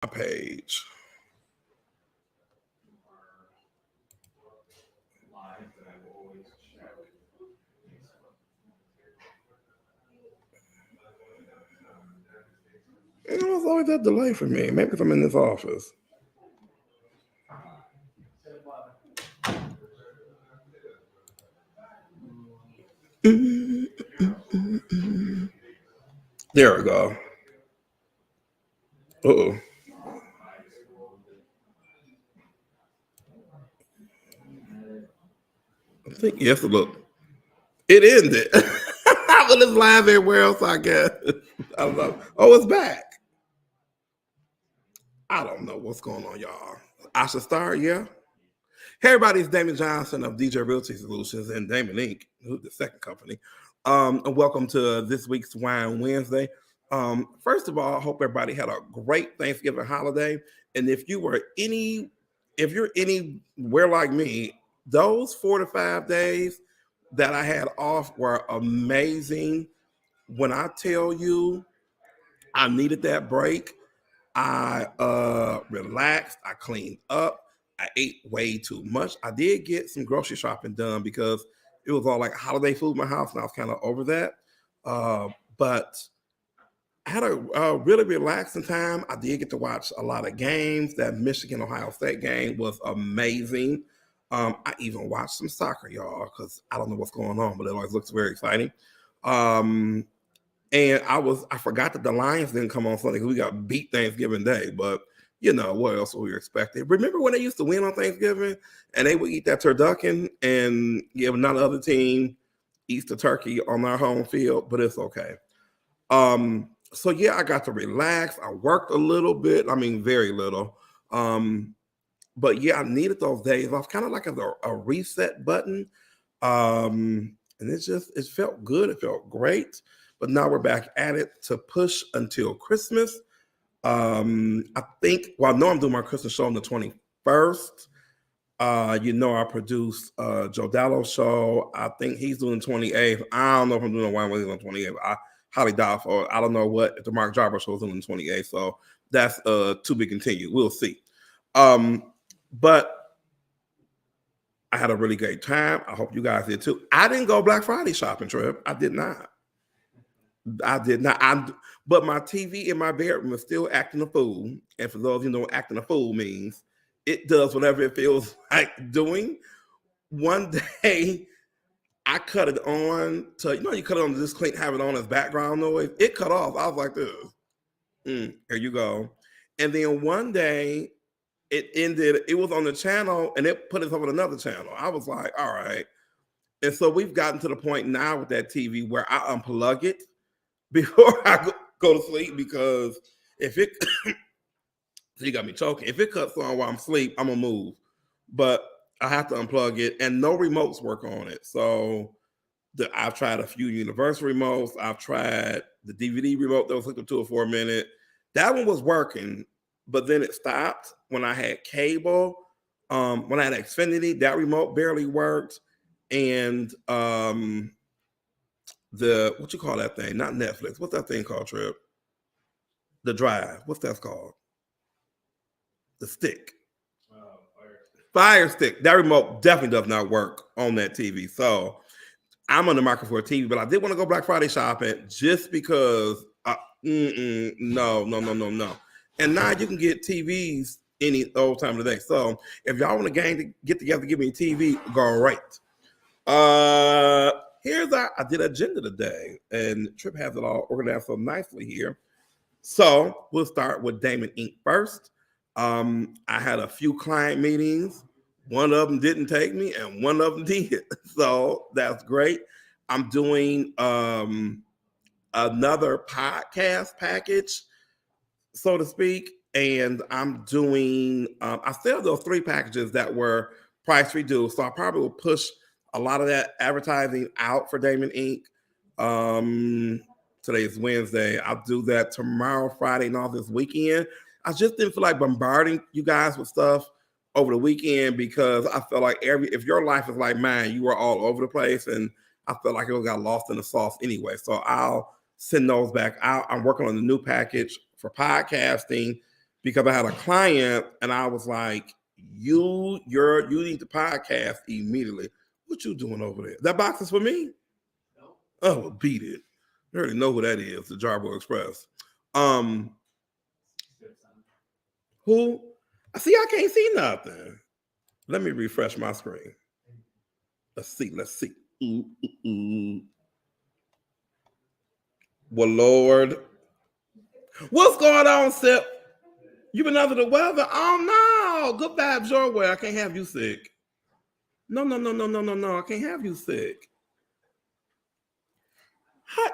my page. It's always that delay for me. Maybe because I'm in this office. There we go. Uh-oh. I think yes, look. It ended. But it's live everywhere else, I guess. I don't know. Oh, it's back. I don't know what's going on, y'all. I should start, yeah. Hey, everybody, it's Damon Johnson of DJ Realty Solutions and Damon Inc., who's the second company. And welcome to this week's Wine Wednesday. First of all, I hope everybody had a great Thanksgiving holiday. And if you're anywhere like me, those 4 to 5 days that I had off were amazing. When I tell you I needed that break, I relaxed, I cleaned up, I ate way too much. I did get some grocery shopping done because it was all like holiday food in my house, and I was kind of over that. But I had a really relaxing time. I did get to watch a lot of games. That Michigan Ohio State game was amazing. I even watched some soccer, y'all, because I don't know what's going on, but it always looks very exciting. Um, and I forgot that the Lions didn't come on Sunday because we got beat Thanksgiving Day. But you know what else were we expecting? Remember when they used to win on Thanksgiving and they would eat that turducken and give another other team Easter turkey on our home field? But it's okay. So yeah, I got to relax. I worked a little bit. I mean, very little. But yeah, I needed those days off, kind of like a reset button. And it felt good. It felt great. But now we're back at it to push until Christmas. I think, well, I know I'm doing my Christmas show on the 21st. I produced Joe Dallo's show. I think he's doing the 28th. I don't know if I'm doing a wine with on the 28th. I highly doubt for. I don't know what if the Mark Jarber show is on the 28th. So that's to be continued. We'll see. But I had a really great time. I hope you guys did too. I didn't go Black Friday shopping, Trip. I did not. But my TV in my bedroom is still acting a fool. And for those of you know what acting a fool means, it does whatever it feels like doing. One day, I cut it on to, you cut it on to just clean, have it on as background noise. It cut off. I was like this. Here you go. And then one day, it was on the channel and it put us on another channel. I was like, all right. And so we've gotten to the point now with that TV where I unplug it before I go to sleep because if it, you got me choking. If it cuts on while I'm asleep, I'm gonna move. But I have to unplug it, and no remotes work on it. So I've tried a few Universal remotes. I've tried the DVD remote that was hooked up to it for a minute. That one was working, but then it stopped when I had cable. When I had Xfinity, that remote barely worked, and what you call that thing? Not Netflix. What's that thing called, Trip? The drive. What's that called? The stick. Fire stick. That remote definitely does not work on that TV. So I'm on the market for a TV, but I did want to go Black Friday shopping just because. No. And now you can get TVs any old time of the day. So if y'all want a gang to get together, give me a TV, go right. I did agenda today, and Trip has it all organized so nicely here. So we'll start with Damon Inc. first. I had a few client meetings. One of them didn't take me, and one of them did. So that's great. I'm doing another podcast package, so to speak, and I'm doing. I still those 3 packages that were price reduced, so I probably will push a lot of that advertising out for Damon Inc. Today is Wednesday. I'll do that tomorrow, Friday, and all this weekend. I just didn't feel like bombarding you guys with stuff over the weekend because I felt like if your life is like mine, you are all over the place, and I felt like it got lost in the sauce anyway. So I'll send those back out. I'm working on the new package for podcasting. because I had a client and I was like, you need to podcast immediately. What you doing over there? That box is for me? No. Oh, beat it. You already know who that is, the Jarbo Express. Who? See, I can't see nothing. Let me refresh my screen. Let's see. Well, Lord. What's going on, Sip? You been under the weather? Oh, no. Good vibes your way. I can't have you sick. No. I can't have you sick.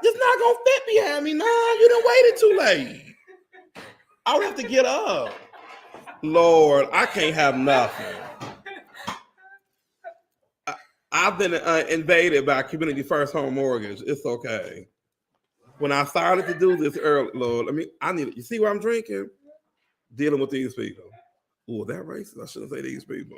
It's not going to fit behind me. No, you done waited too late. I would have to get up. Lord, I can't have nothing. I've been invaded by Community First Home Mortgage. It's okay. When I started to do this early, Lord, you see what I'm drinking? Dealing with these people. Oh, that racist. I shouldn't say these people.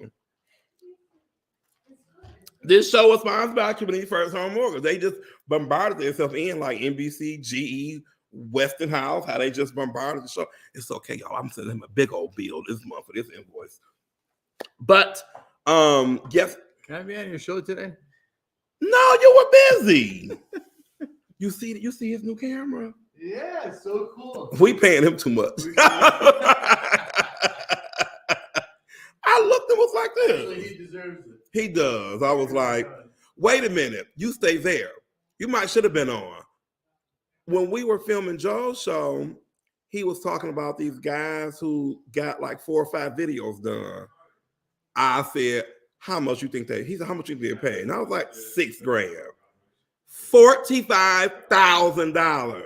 This show was sponsored by Community First Home Mortgage. They just bombarded themselves in like NBC, GE, Westinghouse, how they just bombarded the show. It's okay, y'all. I'm sending them a big old bill this month for this invoice. But, yes. Can I be on your show today? No, you were busy. You see his new camera? Yeah, it's so cool. We paying him too much. I looked and was like this. Actually, he deserves it. He does. I was like, wait a minute. You stay there. You should have been on. When we were filming Joe's show, he was talking about these guys who got like 4 or 5 videos done. I said, how much you think he said, how much you think they pay? And I was like, $6,000. $45,000. Really?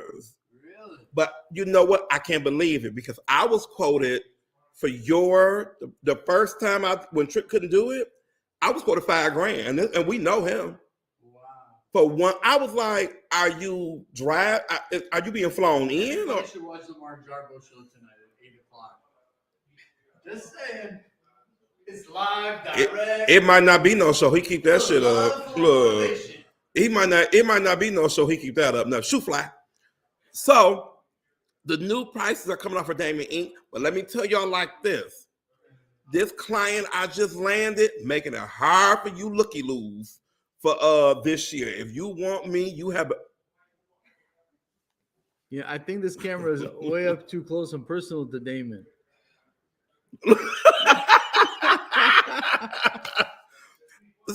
But you know what? I can't believe it because I was quoted for the first time when Trick couldn't do it, I was quoted $5,000, and we know him. Wow. For one, I was like, "Are you being flown in?" I should watch the Mark Jarbo show tonight at 8:00. Just saying, it's live, direct. It might not be no show. He keep that shit up. Look, it might not be no show. He keep that up. No, shoe fly. So. The new prices are coming off for Damon Inc. But let me tell y'all like this. This client I just landed, making it hard for you looky-loos for this year. If you want me, you have... Yeah, I think this camera is way up too close and personal to Damon.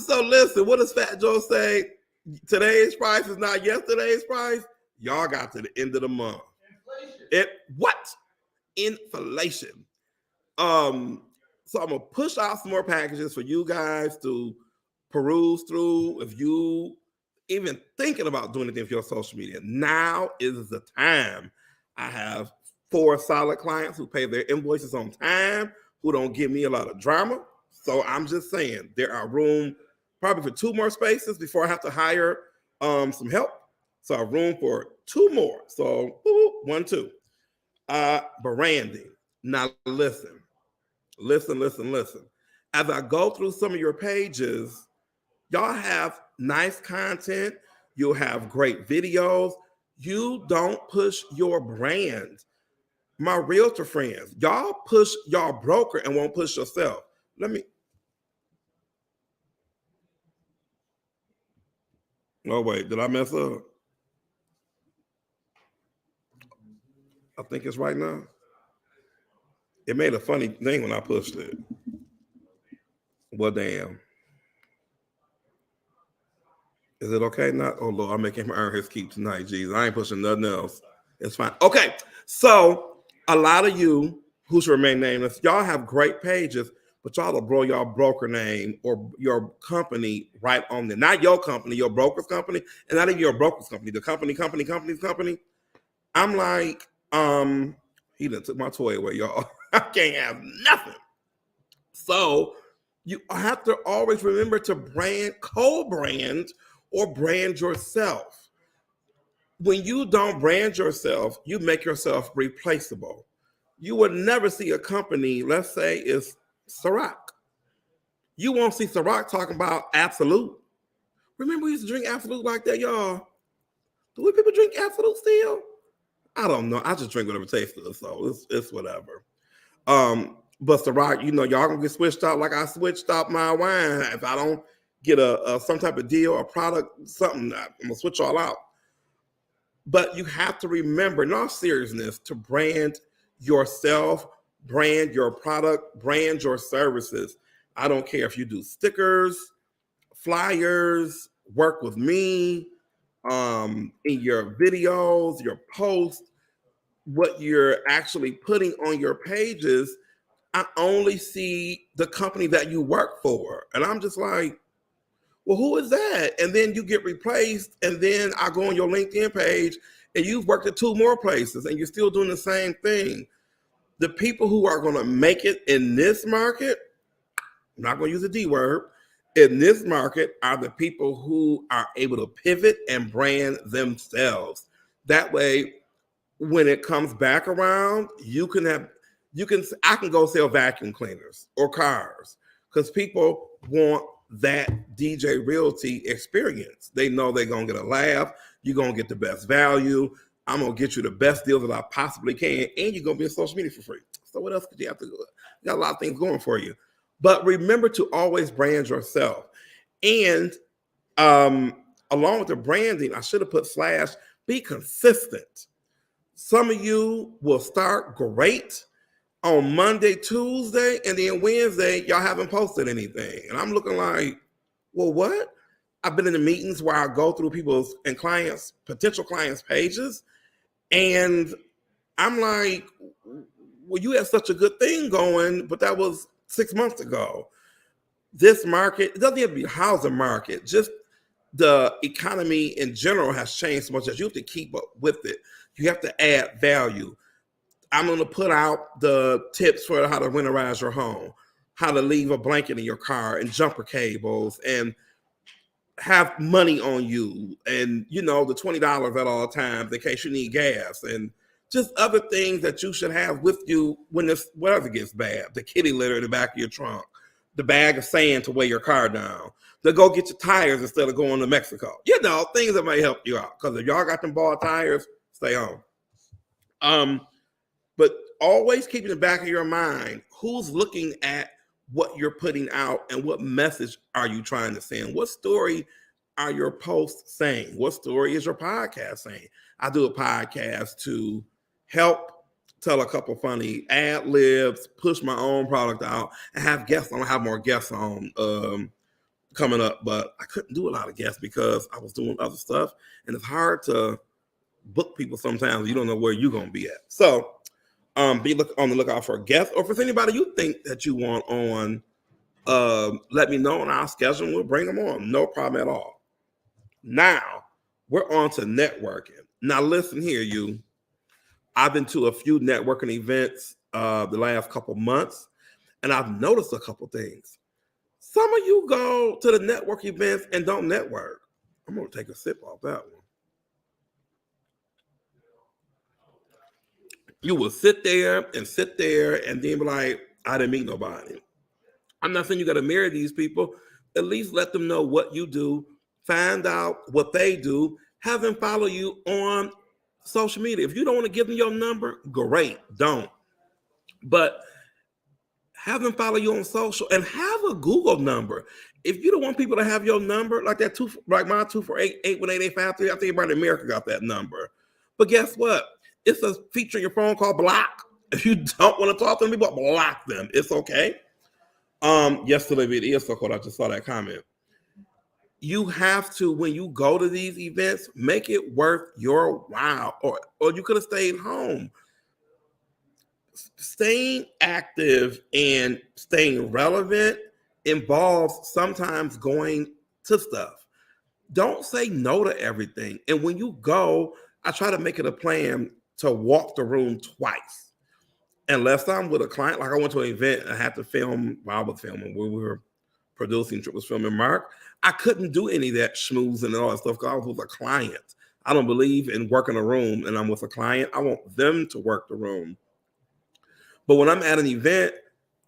So listen, what does Fat Joe say? Today's price is not yesterday's price. Y'all got to the end of the month. Inflation. So I'm gonna push out some more packages for you guys to peruse through. If you even thinking about doing anything for your social media, now is the time. I have 4 solid clients who pay their invoices on time, who don't give me a lot of drama. So I'm just saying there are room probably for 2 more spaces before I have to hire some help. So I have room for 2 more. So 1, 2. Branding. Now listen. As I go through some of your pages, y'all have nice content. You'll have great videos. You don't push your brand. My realtor friends, y'all push y'all broker and won't push yourself. Oh, wait, did I mess up? I think it's right now. It made a funny thing when I pushed it. Well, damn. Is it okay not? Oh, Lord, I'm making him earn his keep tonight. Jeez, I ain't pushing nothing else. It's fine. Okay, so a lot of you who should remain nameless, y'all have great pages, but y'all will blow your broker name or your company right on there. Not your company, your broker's company, and not even your broker's company, the company's company. I'm like, he done took my toy away, y'all. I can't have nothing. So you have to always remember to co-brand or brand yourself. When you don't brand yourself, you make yourself replaceable. You would never see a company, let's say it's Ciroc. You won't see Ciroc talking about Absolute. Remember we used to drink Absolute like that, y'all? Do people drink Absolute still? I don't know. I just drink whatever tastes good, so it's whatever. But Ciroc, you know, y'all gonna get switched out like I switched out my wine. If I don't get a some type of deal, a product, something, I'm gonna switch all out. But you have to remember, in all seriousness, to brand yourself, brand your product, brand your services. I don't care if you do stickers, flyers, work with me, in your videos, your posts, what you're actually putting on your pages. I only see the company that you work for. And I'm just like, well, who is that? And then you get replaced. And then I go on your LinkedIn page and you've worked at 2 more places and you're still doing the same thing. The people who are going to make it in this market, I'm not going to use the D word, in this market are the people who are able to pivot and brand themselves. That way, when it comes back around, I can go sell vacuum cleaners or cars because people want that DJ Realty experience. They know they're going to get a laugh. You're going to get the best value. I'm going to get you the best deal that I possibly can. And you're going to be on social media for free. So what else could you have to do? You got a lot of things going for you. But remember to always brand yourself. And along with the branding, I should have put / be consistent. Some of you will start great on Monday, Tuesday, and then Wednesday, y'all haven't posted anything. And I'm looking like, well, what? I've been in the meetings where I go through people's and clients, potential clients' pages, and I'm like, well, you had such a good thing going, but that was 6 months ago. This market, it doesn't have to be a housing market, just the economy in general has changed so much that you have to keep up with it. You have to add value. I'm going to put out the tips for how to winterize your home, how to leave a blanket in your car and jumper cables and have money on you. And, you know, the $20 at all times in case you need gas and just other things that you should have with you when this weather gets bad. The kitty litter in the back of your trunk, the bag of sand to weigh your car down, to go get your tires instead of going to Mexico. You know, things that may help you out. Because if y'all got them bald tires, stay home. But always keep in the back of your mind, who's looking at what you're putting out and what message are you trying to send? What story are your posts saying? What story is your podcast saying? I do a podcast to help tell a couple funny ad libs, push my own product out, and have guests on. I have more guests on coming up, but I couldn't do a lot of guests because I was doing other stuff, and it's hard to book people sometimes. You don't know where you're going to be at. So be on the lookout for a guest, or if it's anybody you think that you want on, let me know on our schedule and we'll bring them on. No problem at all. Now, we're on to networking. Now, listen here, you. I've been to a few networking events the last couple months, and I've noticed a couple things. Some of you go to the network events and don't network. I'm going to take a sip off that one. You will sit there and then be like, I didn't meet nobody. I'm not saying you got to marry these people. At least let them know what you do. Find out what they do. Have them follow you on social media. If you don't want to give them your number, great. Don't. But have them follow you on social and have a Google number. If you don't want people to have your number, like that like my 248-818-853, I think everybody in America got that number. But guess what? It's a feature on your phone called block. If you don't want to talk to people, block them. It's okay. Yesterday it is so cold. I just saw that comment. You have to, when you go to these events, make it worth your while, or you could have stayed home. Staying active and staying relevant involves sometimes going to stuff. Don't say no to everything. And when you go, I try to make it a plan to walk the room twice. Unless I'm with a client, like I went to an event and I had to film while I was filming, where we were producing, was filming Mark. I couldn't do any of that schmoozing and all that stuff because I was with a client. I don't believe in working a room and I'm with a client. I want them to work the room. But when I'm at an event,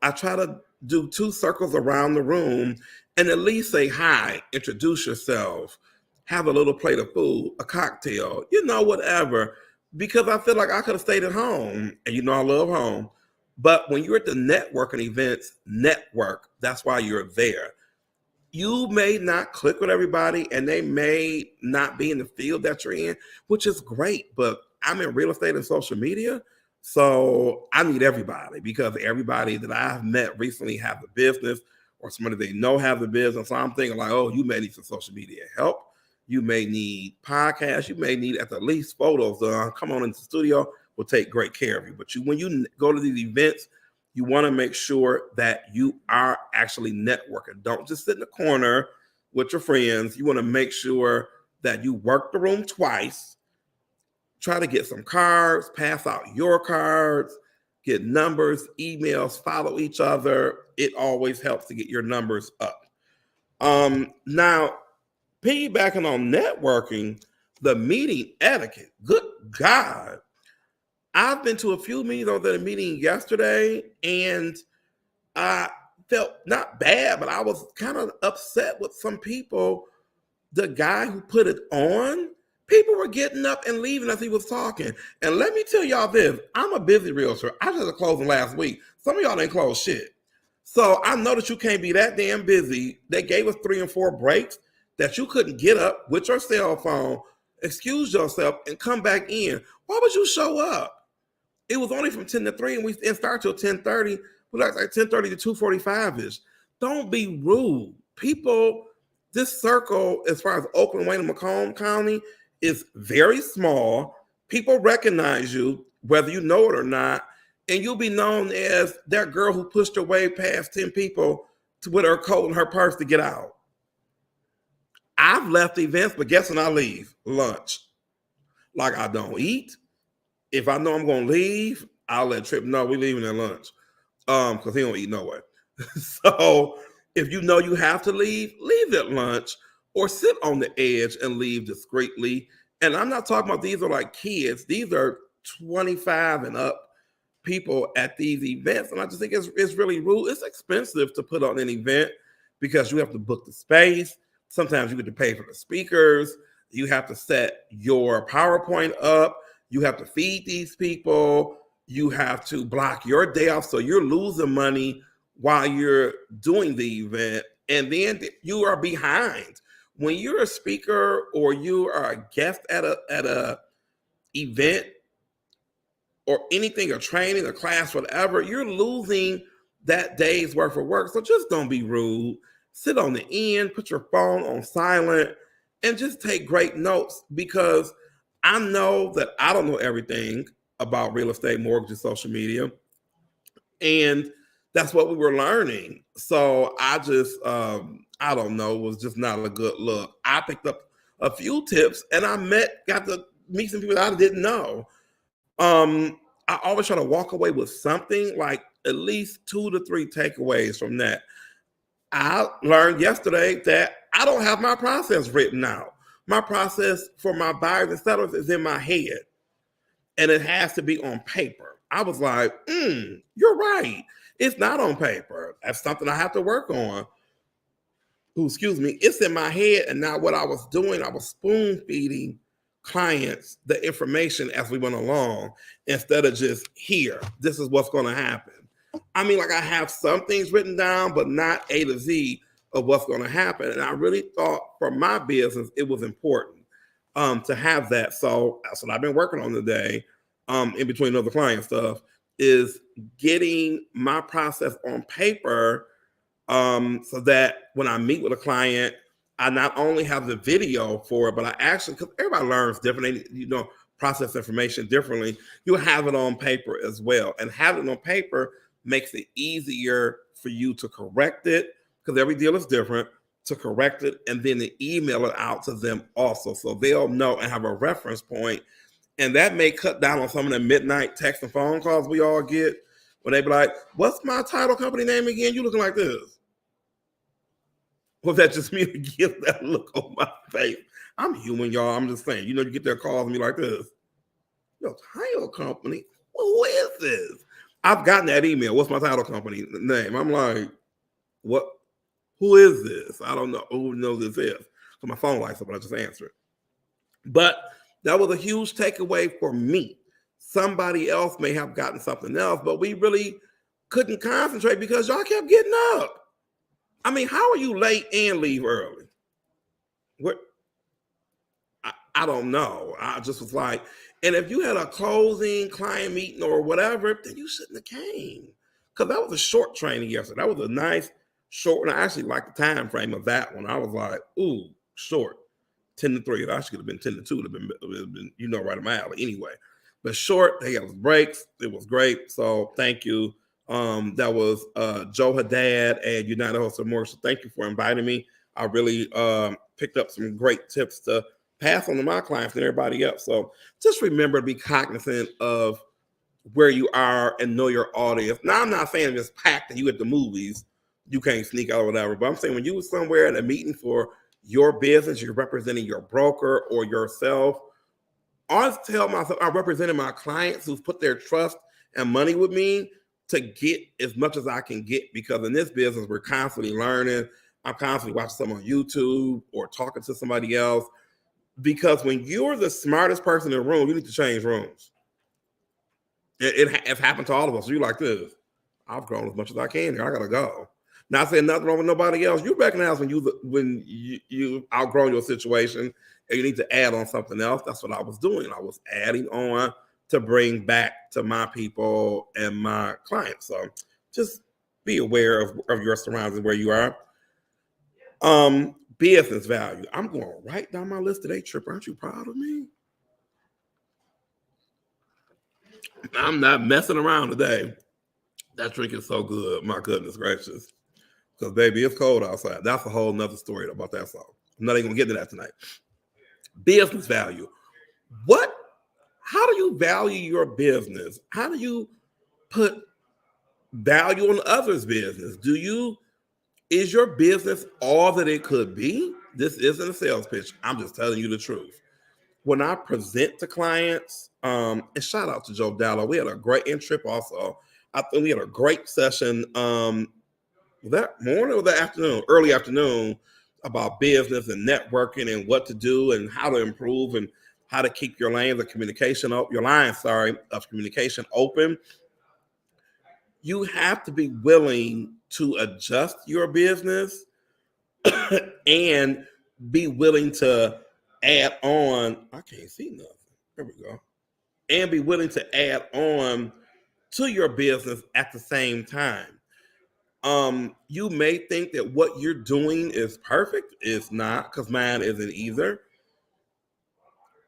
I try to do 2 circles around the room and at least say hi, introduce yourself, have a little plate of food, a cocktail, whatever. Because I feel like I could have stayed at home, and I love home, But when you're at the networking events, network. That's why you're there. You may not click with everybody and they may not be in the field that you're in, which is great. But I'm in real estate and social media. So I need everybody because everybody that I've met recently have a business or somebody they know have the business. So I'm thinking like, oh, you may need some social media help. You may need podcasts. You may need at the least photos. Come on into the studio. We'll take great care of you. But when you go to these events, you want to make sure that you are actually networking. Don't just sit in the corner with your friends. You want to make sure that you work the room twice. Try to get some cards, pass out your cards, get numbers, emails, follow each other. It always helps to get your numbers up. Now, piggybacking on networking, the meeting etiquette. Good God. I've been to a few meetings. I was at a meeting yesterday and I felt not bad, but I was kind of upset with some people. The guy who put it on, people were getting up and leaving as he was talking. And let me tell y'all this, I'm a busy realtor. I just had a closing last week. Some of y'all didn't close shit. So I know that you can't be that damn busy. They gave us 3 and 4 breaks that you couldn't get up with your cell phone, excuse yourself, and come back in. Why would you show up? It was only from 10 to 3, and we didn't start till 10:30. We like 10:30 to 2:45-ish. Don't be rude. People, this circle, as far as Oakland, Wayne, and Macomb County, is very small. People recognize you, whether you know it or not, and you'll be known as that girl who pushed her way past 10 people with her coat and her purse to get out. I've left events, but guess when I leave? Lunch. Like I don't eat. If I know I'm going to leave, I'll let Trip know we're leaving at lunch because he don't eat nowhere. So if you know you have to leave at lunch or sit on the edge and leave discreetly. And I'm not talking about these are like kids. These are 25 and up people at these events. And I just think it's really rude. It's expensive to put on an event because you have to book the space. Sometimes you get to pay for the speakers. You have to set your PowerPoint up. You have to feed these people. You have to block your day off. So you're losing money while you're doing the event. And then you are behind. When you're a speaker or you are a guest at a event or anything, a training, a class, whatever, you're losing that day's worth of work. So just don't be rude. Sit on the end, put your phone on silent, and just take great notes because I know that I don't know everything about real estate, mortgages, social media. And that's what we were learning. So I just, I don't know, it was just not a good look. I picked up a few tips and got to meet some people that I didn't know. I always try to walk away with something, like at least 2 to 3 takeaways from that. I learned yesterday that I don't have my process written out. My process for my buyers and sellers is in my head, and it has to be on paper. I was like, you're right. It's not on paper. That's something I have to work on. It's in my head, and now what I was doing, I was spoon feeding clients the information as we went along instead of just here. This is what's going to happen. I mean, like I have some things written down, but not A to Z of what's going to happen. And I really thought for my business, it was important to have that. So that's what I've been working on today, in between other client stuff, is getting my process on paper so that when I meet with a client, I not only have the video for it, but I actually, because everybody learns differently, process information differently, you have it on paper as well. And having it on paper makes it easier for you to correct it, because every deal is different, to correct it and then to email it out to them also. So they'll know and have a reference point. And that may cut down on some of the midnight text and phone calls we all get when they be like, what's my title company name again? You looking like this. Well, that just me to give that look on my face. I'm human, y'all. I'm just saying, you get their calls and be like this. Your title company? Who is this? I've gotten that email. What's my title company name? I'm like, what? Who is this? I don't know who knows this is. So my phone lights up, but I just answer it. But that was a huge takeaway for me. Somebody else may have gotten something else, but we really couldn't concentrate because y'all kept getting up. I mean, how are you late and leave early? What? I don't know. I just was like, and if you had a closing client meeting or whatever, then you shouldn't have came. Because that was a short training yesterday. That was a nice short, and I actually liked the time frame of that one. I was like, ooh, short. 10 to 3. It actually could have been 10 to 2. It would have been, right in my alley anyway. But short, they got breaks. It was great. So thank you. That was Joe Haddad and United Wholesale Mortgage. So thank you for inviting me. I really picked up some great tips to pass on to my clients and everybody else. So just remember to be cognizant of where you are and know your audience. Now, I'm not saying it's packed and you at the movies, you can't sneak out or whatever, but I'm saying when you were somewhere at a meeting for your business, you're representing your broker or yourself. I always tell myself I'm representing my clients who've put their trust and money with me to get as much as I can get, because in this business, we're constantly learning. I'm constantly watching something on YouTube or talking to somebody else, because when you're the smartest person in the room, you need to change rooms. It's happened to all of us. You're like this. I've grown as much as I can here. I gotta go. Not saying nothing wrong with nobody else. You recognize when you outgrown your situation and you need to add on something else. That's what I was doing. I was adding on to bring back to my people and my clients. So just be aware of your surroundings, where you are. Business value. I'm going right down my list today, Trip. Aren't you proud of me? I'm not messing around today. That drink is so good. My goodness gracious. Because, baby, it's cold outside. That's a whole nother story about that song. I'm not even going to get into that tonight. Business value. How do you value your business? How do you put value on others' business? Is your business all that it could be? This isn't a sales pitch. I'm just telling you the truth. When I present to clients, and shout out to Joe Dallo, we had a great trip also. I think we had a great session that morning or the afternoon, early afternoon, about business and networking and what to do and how to improve and how to keep your lines of communication up, of communication open. You have to be willing to adjust your business and be willing to add on. I can't see nothing. There we go. And be willing to add on to your business at the same time. You may think that what you're doing is perfect. It's not, because mine isn't either.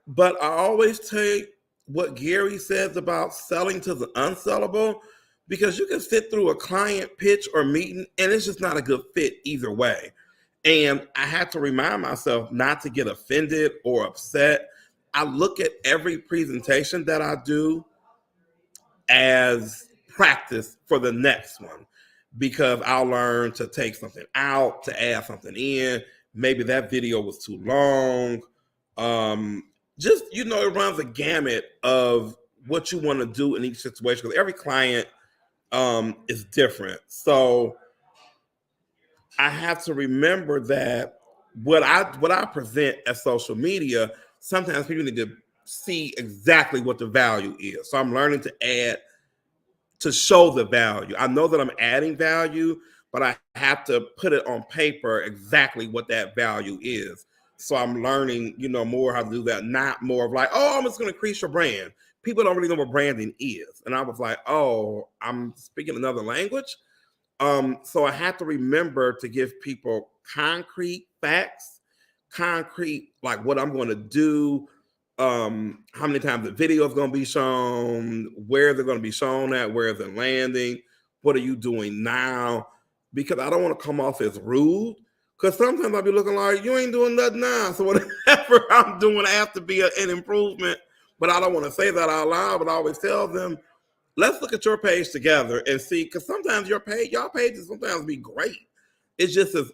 But I always take what Gary says about selling to the unsellable, because you can sit through a client pitch or meeting and it's just not a good fit either way. And I had to remind myself not to get offended or upset. I look at every presentation that I do as practice for the next one, because I'll learn to take something out, to add something in. Maybe that video was too long. It runs a gamut of what you want to do in each situation, because every client is different. So I have to remember that what I present as social media, sometimes people need to see exactly what the value is. So I'm learning to show the value. I know that I'm adding value, but I have to put it on paper exactly what that value is. So I'm learning, more how to do that, not more of like, oh, I'm just going to increase your brand. People don't really know what branding is. And I was like, oh, I'm speaking another language. So I had to remember to give people concrete facts, concrete, like what I'm going to do, how many times the video is going to be shown, where they're going to be shown at, where they're landing, what are you doing now? Because I don't want to come off as rude, because sometimes I'll be looking like, you ain't doing nothing now. So whatever I'm doing, I have to be an improvement, but I don't want to say that out loud, but I always tell them, let's look at your page together and see, because sometimes y'all pages sometimes be great. It's just as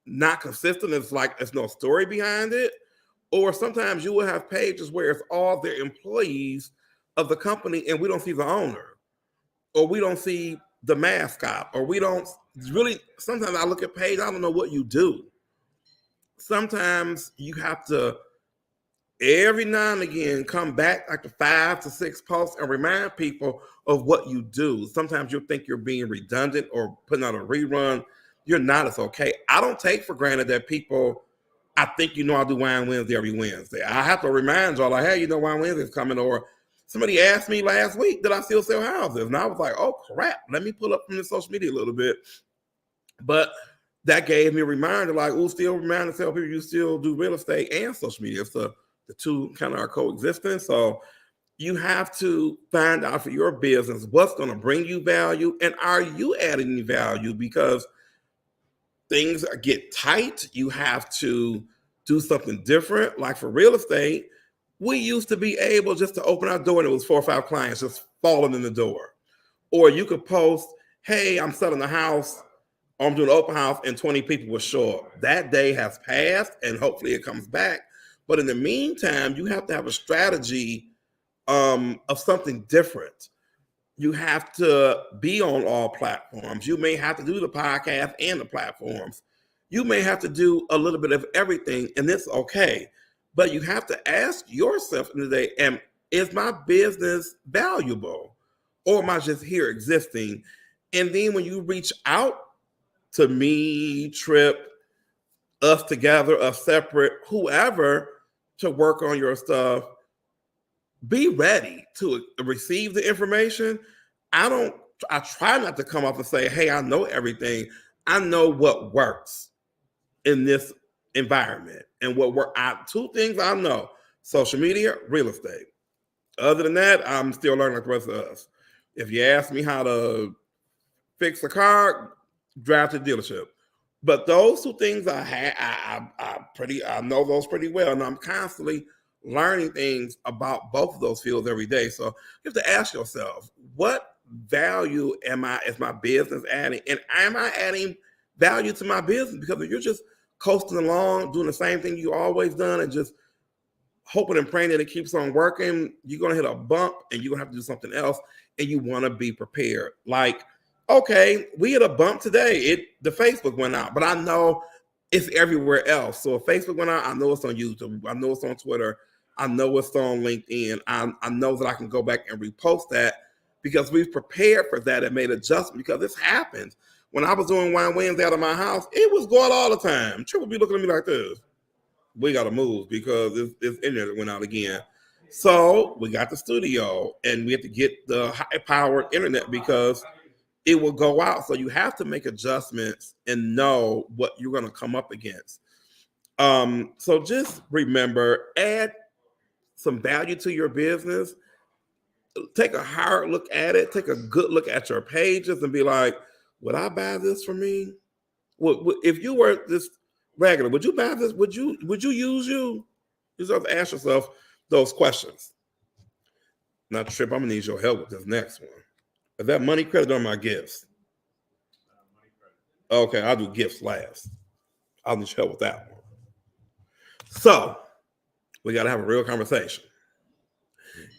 not consistent. It's like there's no story behind it. Or sometimes you will have pages where it's all the employees of the company and we don't see the owner, or we don't see the mascot, or we don't really, sometimes I look at page, I don't know what you do. Sometimes you have to every now and again, come back like the 5 to 6 posts and remind people of what you do. Sometimes you'll think you're being redundant or putting out a rerun. You're not. It's okay. I don't take for granted that people, I think I do Wine Wednesday every Wednesday. I have to remind y'all, like, hey, Wine Wednesday's coming. Or somebody asked me last week, did I still sell houses? And I was like, oh, crap. Let me pull up from the social media a little bit. But that gave me a reminder, like, still remind to tell people you still do real estate and social media. So the two kind of are coexisting. So you have to find out for your business what's going to bring you value, and are you adding any value? Because things get tight. You have to do something different. Like for real estate, we used to be able just to open our door and it was 4 or 5 clients just falling in the door. Or you could post, hey, I'm selling a house, or I'm doing an open house, and 20 people will show up. That day has passed and hopefully it comes back. But in the meantime, you have to have a strategy of something different. You have to be on all platforms. You may have to do the podcast and the platforms. You may have to do a little bit of everything, and it's okay. But you have to ask yourself in the day, is my business valuable? Or am I just here existing? And then when you reach out to me, Trip, us together, us separate, whoever, to work on your stuff, be ready to receive the information. I try not to come up and say, hey, I know everything. I know what works in this environment and what work. 2 things I know: social media, real estate. Other than that, I'm still learning like the rest of us. If you ask me how to fix a car, drive to the dealership. But those 2 things I know those pretty well, and I'm constantly learning things about both of those fields every day. So you have to ask yourself, what value is my business adding? And am I adding value to my business? Because if you're just coasting along, doing the same thing you always done and just hoping and praying that it keeps on working, you're going to hit a bump and you're going to have to do something else, and you want to be prepared. Like, okay, we hit a bump today. The Facebook went out, but I know it's everywhere else. So if Facebook went out, I know it's on YouTube. I know it's on Twitter. I know it's on LinkedIn. I know that I can go back and repost that because we've prepared for that and made adjustments, because this happens. When I was doing Wine Wednesday out of my house, it was going all the time. Trip would be looking at me like this. We got to move because this internet went out again. So we got the studio and we have to get the high-powered internet because it will go out. So you have to make adjustments and know what you're going to come up against. So just remember, add some value to your business. Take a hard look at it. Take a good look at your pages and be like, would I buy this for me? If you were this regular, would you buy this? Would you use you? You just have to ask yourself those questions. Now, Trip, I'm gonna need your help with this next one. Is that money credit or my gifts? Okay, I'll do gifts last. I'll need your help with that one. So we got to have a real conversation.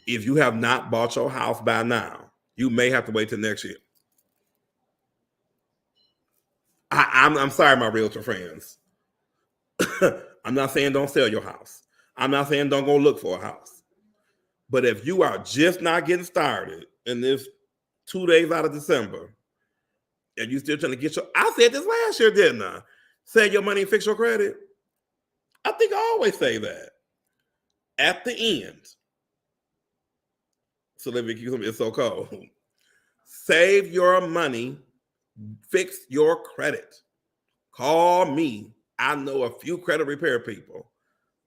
If you have not bought your house by now, you may have to wait till next year. I'm sorry, my realtor friends. I'm not saying don't sell your house. I'm not saying don't go look for a house. But if you are just not getting started in this 2 days out of December, and you still trying to get I said this last year, didn't I? Save your money and fix your credit. I think I always say that. At the end. So let me keep something, it's so cold. Save your money, fix your credit. Call me. I know a few credit repair people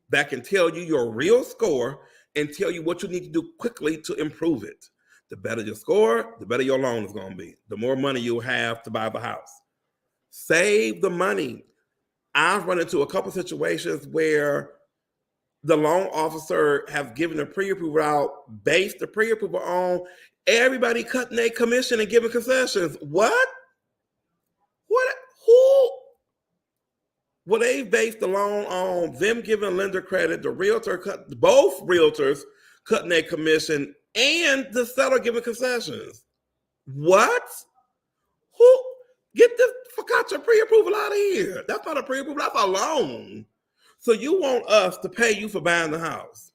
that can tell you your real score and tell you what you need to do quickly to improve it. The better your score, the better your loan is going to be. The more money you'll have to buy the house. Save the money. I've run into a couple of situations where the loan officer has given a pre-approval out, based the pre-approval on everybody cutting their commission and giving concessions. What? Who? Well, they based the loan on them giving lender credit, the realtor both realtors cutting their commission, and the seller giving concessions. What? Who? Get this fuck out your pre-approval out of here. That's not a pre-approval, that's a loan. So you want us to pay you for buying the house?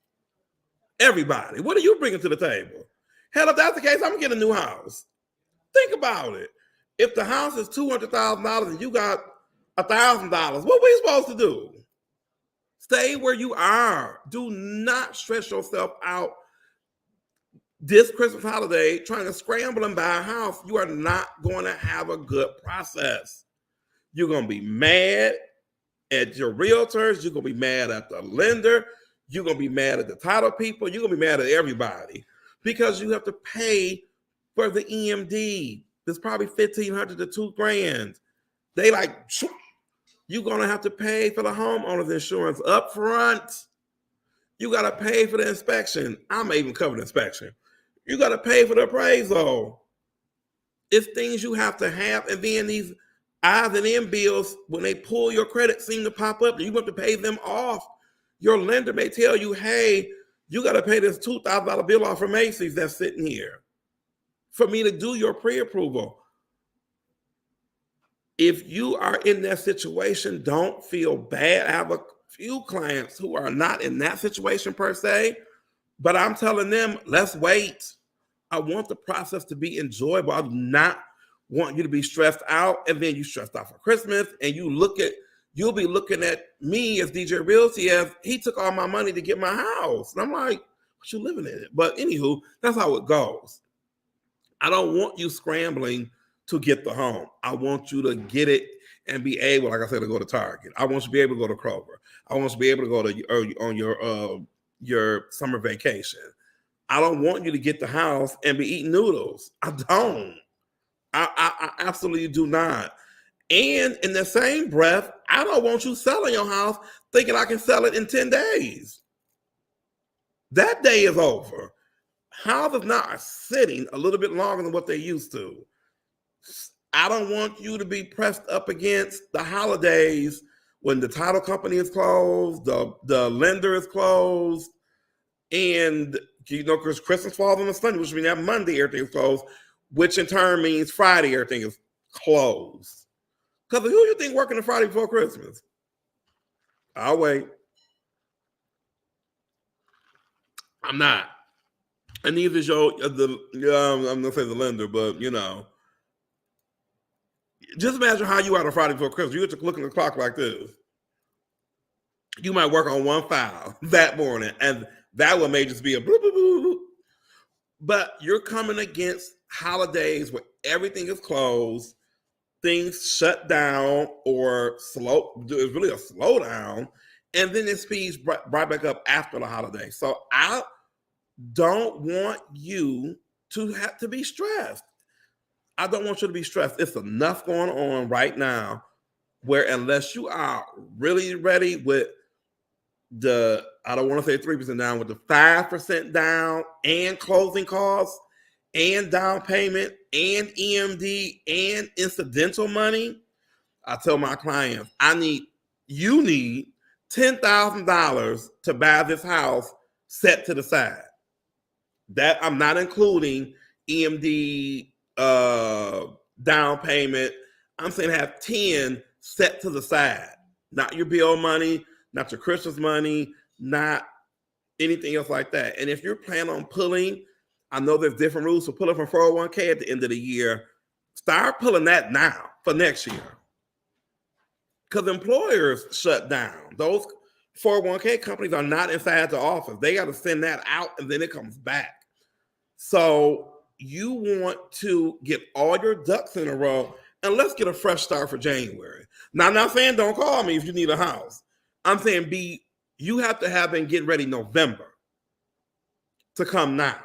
Everybody, what are you bringing to the table? Hell, if that's the case, I'm gonna get a new house. Think about it. If the house is $200,000 and you got $1,000, what we supposed to do? Stay where you are. Do not stress yourself out this Christmas holiday trying to scramble and buy a house. You are not going to have a good process. You're going to be mad at your realtors. You're going to be mad at the lender. You're going to be mad at the title people. You're going to be mad at everybody because you have to pay for the EMD. It's probably $1,500 to $2,000. They like, you're going to have to pay for the homeowner's insurance up front. You got to pay for the inspection. I may even cover the inspection. You got to pay for the appraisal. It's things you have to have. And then these odds and end bills, when they pull your credit, seem to pop up and you have to pay them off. Your lender may tell you, hey, you got to pay this $2,000 bill off from Macy's that's sitting here for me to do your pre-approval. If you are in that situation, don't feel bad. I have a few clients who are not in that situation per se, but I'm telling them, let's wait. I want the process to be enjoyable. I do not want you to be stressed out, and then you stressed out for Christmas, and you'll be looking at me as DJ Realty as he took all my money to get my house. And I'm like, what you living in it? But anywho, that's how it goes. I don't want you scrambling to get the home. I want you to get it and be able, like I said, to go to Target. I want you to be able to go to Kroger. I want you to be able to go to on your summer vacation. I don't want you to get the house and be eating noodles. I don't. I absolutely do not. And in the same breath, I don't want you selling your house thinking I can sell it in 10 days. That day is over. Houses now are sitting a little bit longer than what they used to. I don't want you to be pressed up against the holidays when the title company is closed, the lender is closed, and because Christmas falls on a Sunday, which means that Monday everything is closed, which in turn means Friday everything is closed. Because who do you think working the Friday before Christmas? I'll wait. I'm not. And neither is I'm gonna say the lender, but just imagine how you are on Friday before Christmas. You get to look at the clock like this. You might work on one file that morning, and that one may just be a bloop, bloop, bloop, bloop. But you're coming against holidays where everything is closed, things shut down or slow. It's really a slowdown, and then it speeds right back up after the holiday. So I don't want you to have to be stressed. I don't want you to be stressed. It's enough going on right now where unless you are really ready with I don't want to say 3% down, with the 5% down and closing costs and down payment and EMD and incidental money, I tell my clients, you need $10,000 to buy this house set to the side. That I'm not including EMD, down payment. I'm saying have 10 set to the side, not your bill money, not your Christmas money, not anything else like that. And if you're planning on pulling, I know there's different rules for pulling from 401k at the end of the year. Start pulling that now for next year. Because employers shut down. Those 401k companies are not inside the office. They got to send that out and then it comes back. So you want to get all your ducks in a row and let's get a fresh start for January. Now, I'm not saying don't call me if you need a house. I'm saying you have to have been getting ready November to come now.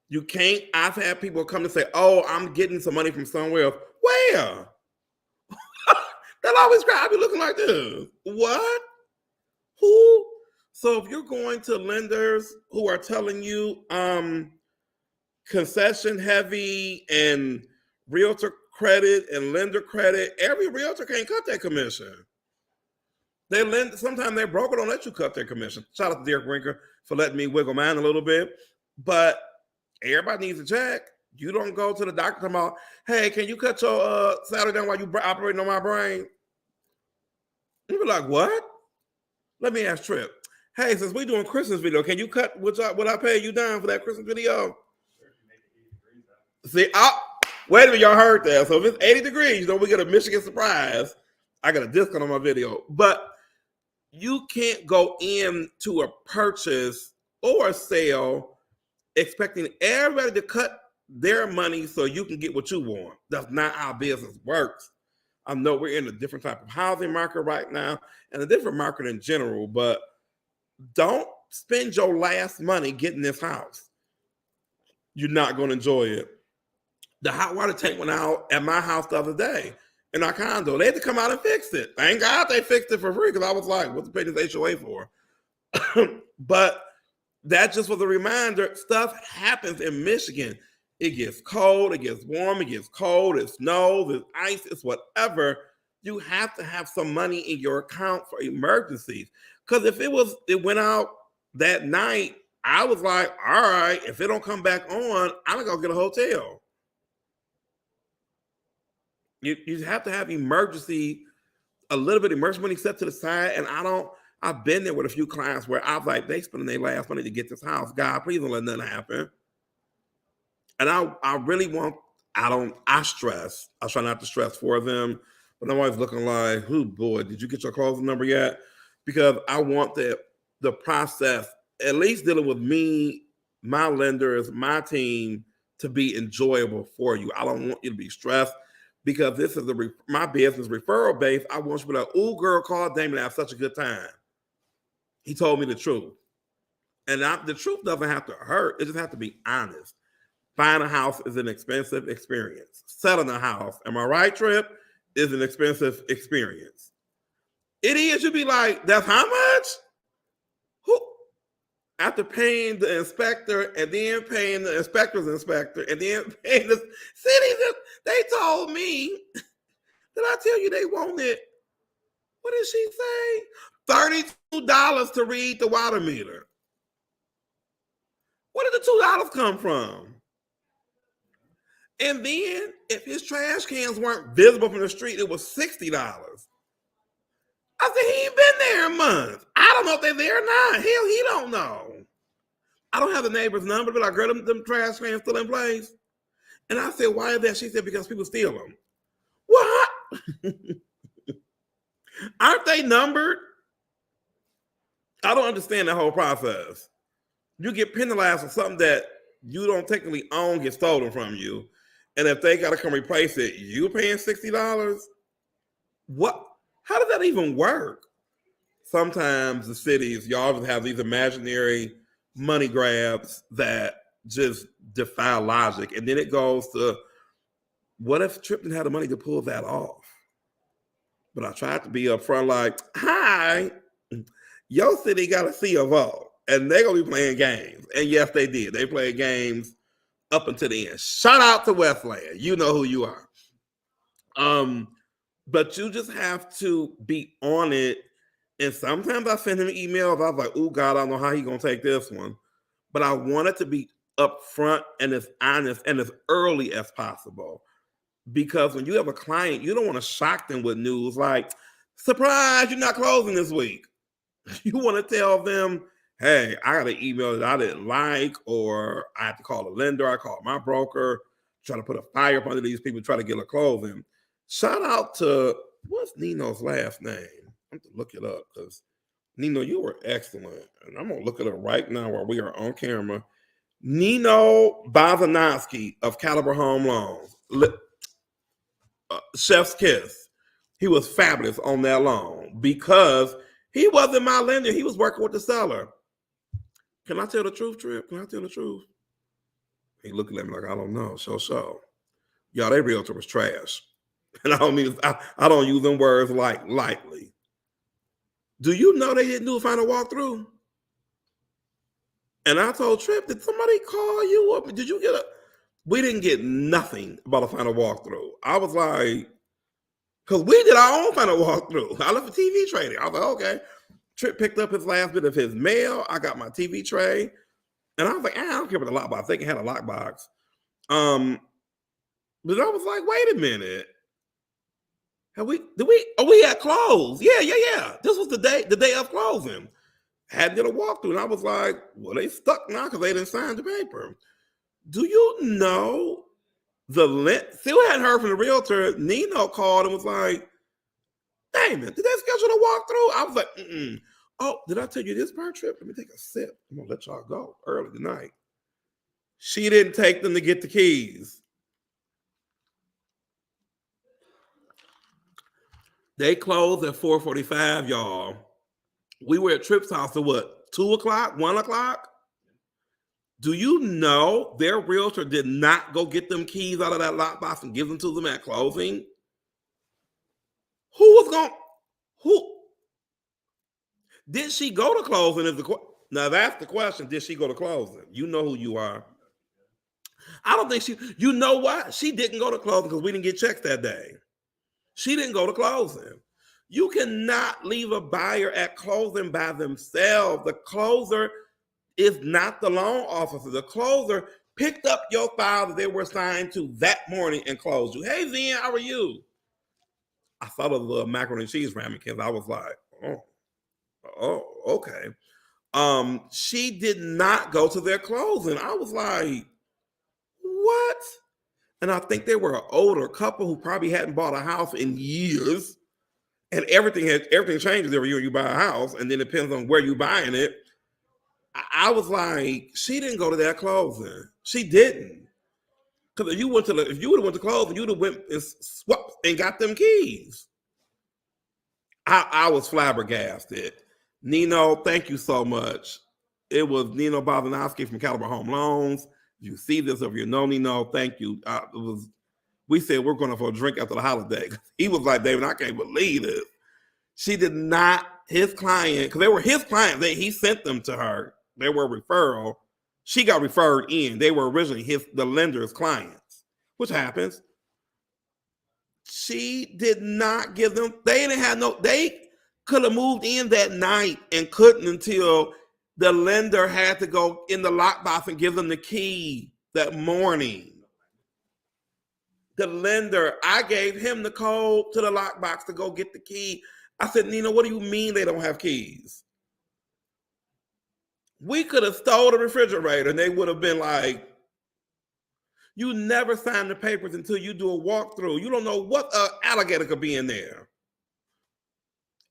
You can't. I've had people come and say, oh, I'm getting some money from somewhere else. Where? That always cry. I be looking like this. What? Who? So if you're going to lenders who are telling you concession heavy and realtor credit and lender credit, every realtor can't cut that commission. Sometimes their broker don't let you cut their commission. Shout out to Derek Rinker for letting me wiggle mine a little bit. But everybody needs a check. You don't go to the doctor talking about, hey, can you cut your salary down while you operating on my brain? You be like, what? Let me ask Trip. Hey, since we doing Christmas video, can you cut what I pay you down for that Christmas video? See, wait a minute, y'all heard that. So if it's 80 degrees, we get a Michigan surprise. I got a discount on my video. But you can't go into a purchase or a sale expecting everybody to cut their money so you can get what you want. That's not how business works. I know we're in a different type of housing market right now and a different market in general, but don't spend your last money getting this house. You're not going to enjoy it. The hot water tank went out at my house the other day in our condo. They had to come out and fix it. Thank God they fixed it for free because I was like, what's the pay this HOA for? But that just was a reminder. Stuff happens in Michigan. It gets cold, it gets warm, it gets cold, it snows, it's ice, it's whatever. You have to have some money in your account for emergencies. Because if it went out that night, I was like, all right, if it don't come back on, I'm gonna go get a hotel. You have to have a little bit of emergency money set to the side. And I've been there with a few clients where I was like, they spending their last money to get this house. God, please don't let nothing happen. And I really I stress. I try not to stress for them, but I'm always looking like, oh boy, did you get your closing number yet? Because I want the process, at least dealing with me, my lenders, my team, to be enjoyable for you. I don't want you to be stressed because this is my business referral base. I want you to be like, oh girl, call Damon and have such a good time. He told me the truth. And the truth doesn't have to hurt. It just has to be honest. Buying a house is an expensive experience. Selling a house, am I right, Trip, is an expensive experience. It is. You'd be like, that's how much? Who? After paying the inspector and then paying the inspector's inspector and then paying the city, they told me, did I tell you they wanted, what did she say? $32 to read the water meter. Where did the $2 come from? And then, if his trash cans weren't visible from the street, it was $60. I said, he ain't been there a month. I don't know if they're there or not. Hell, he don't know. I don't have the neighbor's number, but I girl, them trash cans still in place. And I said, why is that? She said, because people steal them. What? Aren't they numbered? I don't understand the whole process. You get penalized for something that you don't technically own, get stolen from you. And if they got to come replace it, you paying $60? What? How does that even work? Sometimes the cities, y'all have these imaginary money grabs that just defy logic. And then it goes to, what if Tripton had the money to pull that off? But I tried to be upfront like, hi, your city got a C of O. And they're going to be playing games. And yes, they did. They played games up until the end. Shout out to Westland. You know who you are. But you just have to be on it. And sometimes I send him emails. I was like, oh, God, I don't know how he's going to take this one. But I want it to be upfront and as honest and as early as possible. Because when you have a client, you don't want to shock them with news like, surprise, you're not closing this week. You want to tell them, hey, I got an email that I didn't like, or I have to call a lender. I call my broker, try to put a fire up under these people, try to get a closing. Shout out to, what's Nino's last name? I have to look it up because, Nino, you were excellent. And I'm going to look it up right now while we are on camera. Nino Bazanowski of Caliber Home Loans. Chef's kiss. He was fabulous on that loan because he wasn't my lender. He was working with the seller. Can I tell the truth, Trip? Can I tell the truth? He looking at me like, I don't know. So. Y'all, that realtor was trash. And I don't use them words like lightly. Do you know they didn't do a final walkthrough? And I told Trip, did somebody call you up? Did you get we didn't get nothing about a final walkthrough. I was like, because we did our own final walkthrough. I left a TV tray there. I was like, okay. Trip picked up his last bit of his mail. I got my TV tray. And I was like, I don't care about the lockbox. I think it had a lockbox. But I was like, wait a minute. we had closed. Yeah. This was the day of closing. Had to get a walkthrough. And I was like, well, they stuck now because they didn't sign the paper. Do you know still hadn't heard from the realtor. Nino called and was like, Damon, did they schedule a walkthrough? I was like, mm-mm. Oh, did I tell you this part trip? Let me take a sip. I'm gonna let y'all go early tonight. She didn't take them to get the keys. They closed at 4:45, y'all. We were at Tripp's house at what, 2 o'clock, 1 o'clock? Do you know their realtor did not go get them keys out of that lockbox and give them to them at closing? Who did she go to closing? Now that's the question. Did she go to closing? You know who you are. I don't think you know what? She didn't go to closing because we didn't get checks that day. She didn't go to closing. You cannot leave a buyer at closing by themselves. The closer is not the loan officer. The closer picked up your file that they were assigned to that morning and closed you. Hey, Zen, how are you? I saw the little macaroni and cheese ramekin. I was like, oh, okay. She did not go to their closing. I was like, what? And I think they were an older couple who probably hadn't bought a house in years. And everything changes every year you buy a house, and then it depends on where you're buying it. I was like, she didn't go to that closing. She didn't. Because if you would have went to closing, you'd have went and swapped and got them keys. I was flabbergasted. Nino, thank you so much. It was Nino Bozanowski from Caliber Home Loans. If you see this, or if you know Nino, thank you. We said we're going for a drink after the holiday. He was like, David, I can't believe this. She did not, his client, because they were his client, he sent them to her. They were a referral. She got referred in. They were originally the lender's clients, which happens. She did not give them, they could have moved in that night and couldn't until the lender had to go in the lockbox and give them the key that morning. The lender, I gave him the code to the lockbox to go get the key. I said, Nina, what do you mean they don't have keys? We could have stole the refrigerator and they would have been like, you never sign the papers until you do a walkthrough. You don't know what alligator could be in there.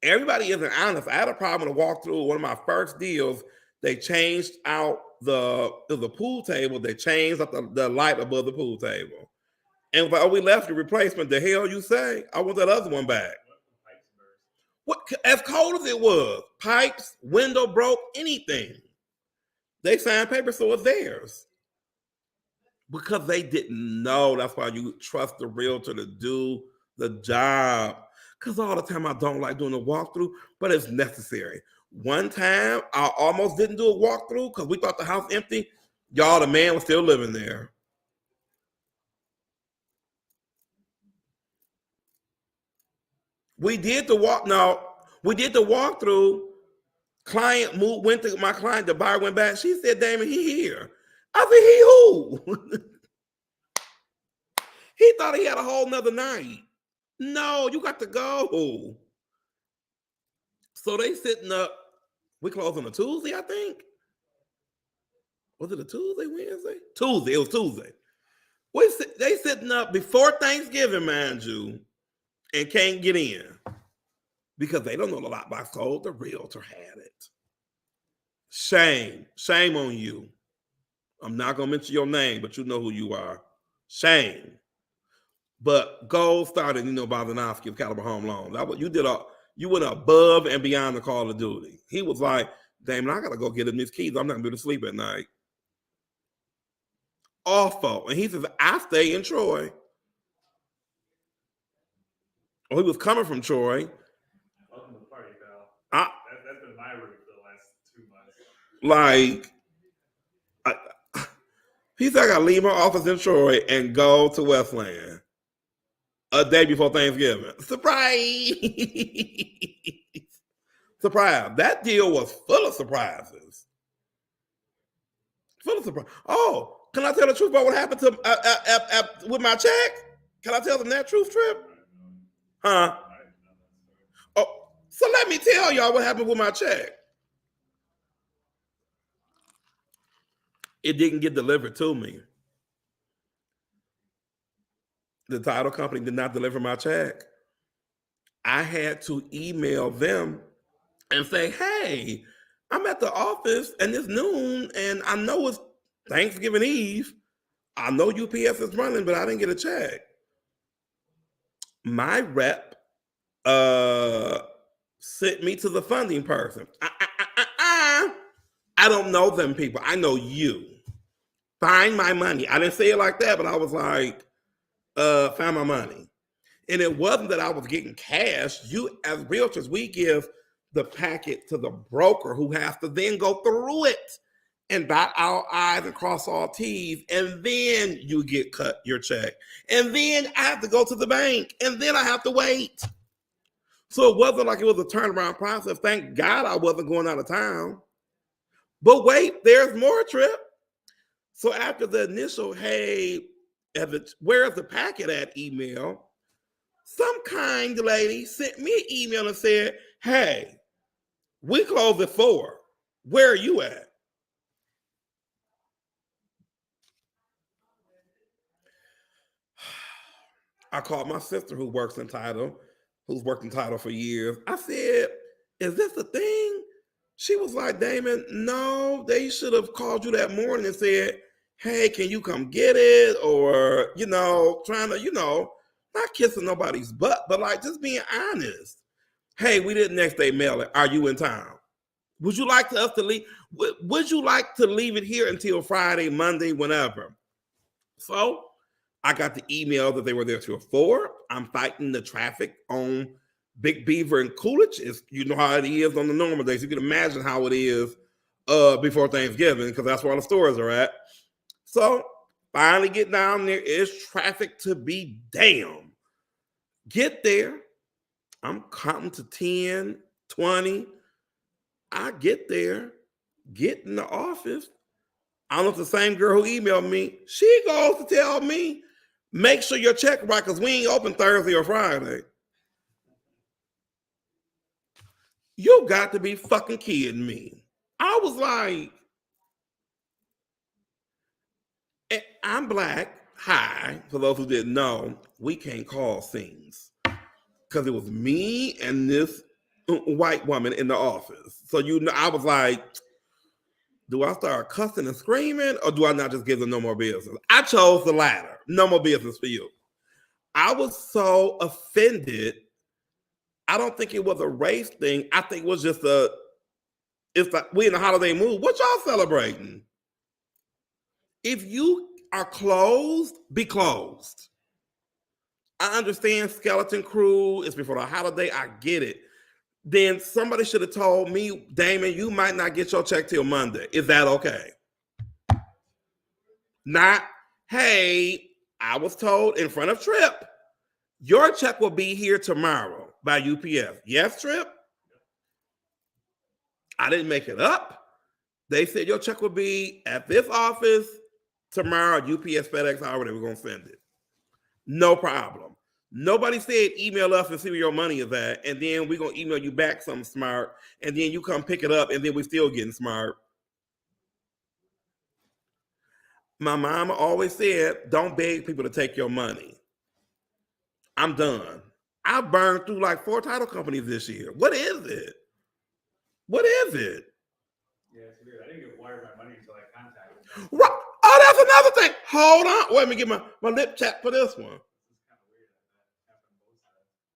Everybody isn't honest. I had a problem with a walkthrough. One of my first deals, they changed out the pool table. They changed up the light above the pool table. And we left the replacement. The hell you say? I want that other one back. What? As cold as it was, pipes, window broke, anything. They signed paper, so it's theirs. Because they didn't know. That's why you trust the realtor to do the job. Because all the time I don't like doing a walkthrough, but it's necessary. One time I almost didn't do a walkthrough because we thought the house empty. Y'all, the man was still living there. We did the walkthrough. My client, the buyer went back. She said, Damon, he here. I said, he who? He thought he had a whole nother night. No, you got to go. So they sitting up. We closed on a Tuesday, I think. Was it a Tuesday, Wednesday? Tuesday. It was Tuesday. They sitting up before Thanksgiving, mind you, and can't get in because they don't know the lockbox code. The realtor had it. Shame on you. I'm not gonna mention your name, but you know who you are. Shame. But gold started, Bozanowski of Caliber Home Loans. You went above and beyond the call of duty. He was like, Damon, I gotta go get him these keys. I'm not gonna be able to sleep at night. Awful. And he says, I stay in Troy. Oh, he was coming from Troy. Welcome to the party, pal. That's been my route for the last 2 months. He said, I gotta leave my office in Troy and go to Westland a day before Thanksgiving. Surprise! Surprise. That deal was full of surprises. Oh, can I tell the truth about what happened to with my check? Can I tell them that truth, Trip? Huh? Oh, so let me tell y'all what happened with my check. It didn't get delivered to me. The title company did not deliver my check. I had to email them and say, hey, I'm at the office and it's noon and I know it's Thanksgiving Eve. I know UPS is running, but I didn't get a check. My rep sent me to the funding person. I don't know them people. I know you. Find my money. I didn't say it like that, but I was like, find my money. And it wasn't that I was getting cash. You, as realtors, we give the packet to the broker who has to then go through it and dot our I's and cross all T's. And then you get cut your check. And then I have to go to the bank. And then I have to wait. So it wasn't like it was a turnaround process. Thank God I wasn't going out of town. But wait, there's more, Trip. So after the initial, hey, where's the packet at email, some kind lady sent me an email and said, hey, we close at 4. Where are you at? I called my sister who works in title, who's worked in title for years. I said, is this a thing? She was like, Damon, no, they should have called you that morning and said, hey, can you come get it? Or, trying to, not kissing nobody's butt, but like just being honest. Hey, we did next day mail it. Are you in town? Would you like us to leave? Would you like to leave it here until Friday, Monday, whenever? So I got the email that they were there till 4. I'm fighting the traffic on Big Beaver and Coolidge. You know how it is on the normal days. You can imagine how it is before Thanksgiving because that's where all the stores are at. So finally get down there. It's traffic to be damn. Get there. I'm counting to 10, 20. I get there, get in the office. I don't know if the same girl who emailed me, she goes to tell me, make sure your check right because we ain't open Thursday or Friday. You got to be fucking kidding me. I was like, I'm black. Hi, for those who didn't know, we can't call scenes because it was me and this white woman in the office. So I was like, do I start cussing and screaming or do I not just give them no more business? I chose the latter. No more business for you. I was so offended. I don't think it was a race thing. I think it was just it's like we in the holiday mood. What y'all celebrating? If you are closed, be closed. I understand skeleton crew is before the holiday. I get it. Then somebody should have told me, Damon, you might not get your check till Monday. Is that okay? Not, hey, I was told in front of Trip, your check will be here tomorrow by UPS. Yes, Trip? I didn't make it up. They said your check will be at this office tomorrow, UPS, FedEx, however we're going to send it. No problem. Nobody said email us and see where your money is at, and then we're going to email you back something smart, and then you come pick it up, and then we're still getting smart. My mama always said, don't beg people to take your money. I'm done. I burned through like 4 title companies this year. What is it? What is it? Yeah, it's weird. I didn't get wired my money until I contacted them. Right. Oh, that's another thing. Hold on. Wait, let me get my lip chat for this one.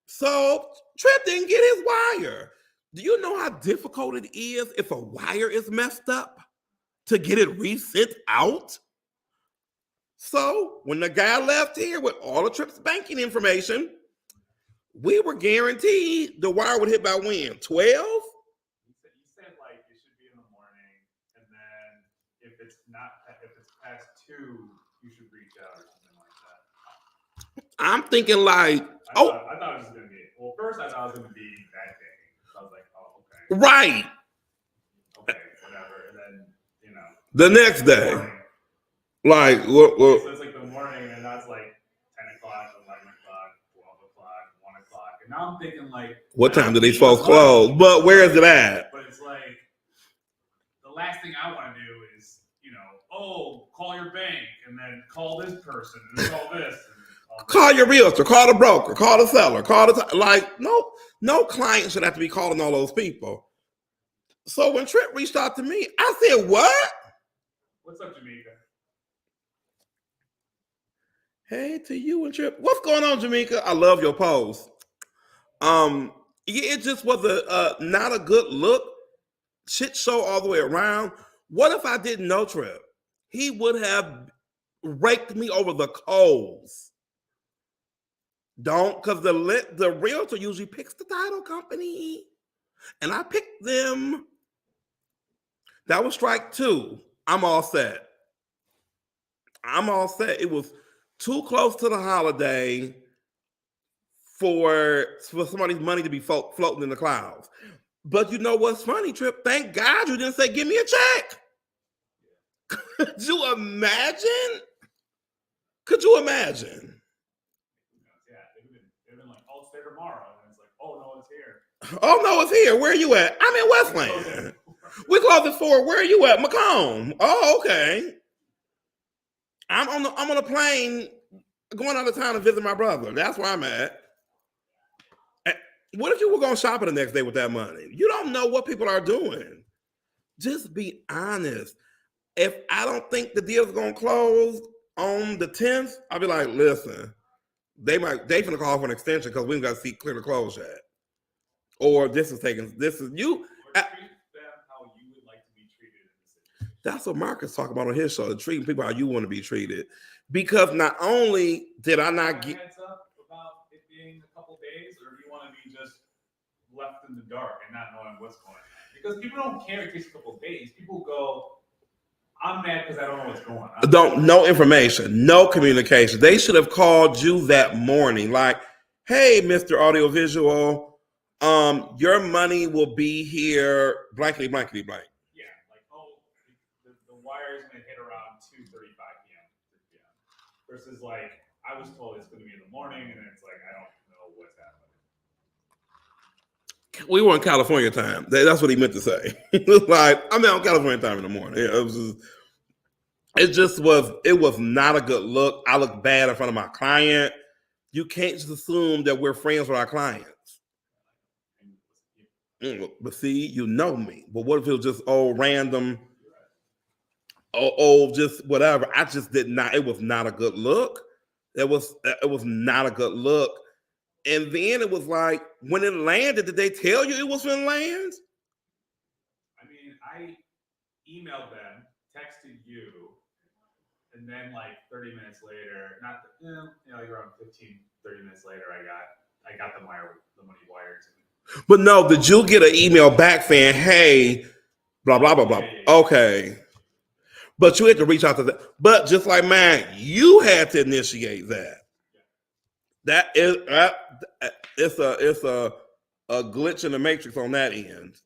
So Trip didn't get his wire. Do you know how difficult it is if a wire is messed up to get it resent out? So when the guy left here with all of Trip's banking information, we were guaranteed the wire would hit by when? 12? He said like it should be in the morning, and then if it's past 2, you should reach out or something like that. I'm thinking like, I thought it was gonna be. Well, first I thought it was gonna be that day. So I was like, oh, okay. Right. Okay, whatever. And then the next day. Like what? So it's like the morning, and that's like 10 o'clock, 11 o'clock, 12 o'clock, 1 o'clock, And now I'm thinking like, What I time don't do these need the folks money, close? But where is it at? But it's like, the last thing I want to do is, oh, call your bank and then call this person and then call this. Call your realtor, call the broker, call the seller, call the no client should have to be calling all those people. So when Trip reached out to me, I said, "What? What's up, Jamaica?" Hey to you and Trip. What's going on, Jamaica? I love your post. Yeah, it just was a not a good look. Shit show all the way around. What if I didn't know Trip? He would have raked me over the coals. Don't, because the realtor usually picks the title company, and I picked them. That was strike 2. I'm all set. It was too close to the holiday for somebody's money to be floating in the clouds. But you know what's funny, Trip? Thank God you didn't say, "Give me a check." Could you imagine? Could you imagine? Yeah, they've been like, "Oh, it's there tomorrow," and it's like, "Oh no, it's here." Oh no, it's here. Where are you at? I'm in Westland. We close at 4. Where are you at? Macomb. Oh, okay. I'm on a plane going out of town to visit my brother. That's where I'm at. What if you were going shopping the next day with that money? You don't know what people are doing. Just be honest. If I don't think the deal's going to close on the 10th, I'll be like, listen, they finna call for an extension because we ain't got to see clear to close yet. Or this is you. Or treat them how you would like to be treated in this situation. That's what Marcus talk about on his show, treating people how you want to be treated. Because not only did I not get heads up about it being a couple days, or do you want to be just left in the dark and not knowing what's going on? Because people don't care if it takes a couple days. People go, "I'm mad because I don't know what's going on." No information, no communication. They should have called you that morning, like, "Hey, Mr. Audiovisual, your money will be here, blankety, blankety, blank." Yeah, like, oh, the wire is going to hit around 2:35 p.m. Versus like, I was told it's going to be in the morning, and then it's like, I don't know what's happening. We were in California time. That's what he meant to say. Like, I'm on California time in the morning. It was not a good look. I look bad in front of my client. You can't just assume that we're friends with our clients. But see, you know me. But what if it was just random, just whatever? I just did not. It was not a good look. It was not a good look. And then it was like, when it landed, did they tell you it was going to land? I mean, I emailed them, texted you, and then like 30 minutes later, like around 15, 30 minutes later, I got the money wired to me. But no, did you get an email back saying, "Hey, blah, blah, blah, blah"? Yeah. Okay. But you had to reach out to them. But just like mine, you had to initiate that. That is, it's a glitch in the matrix on that end.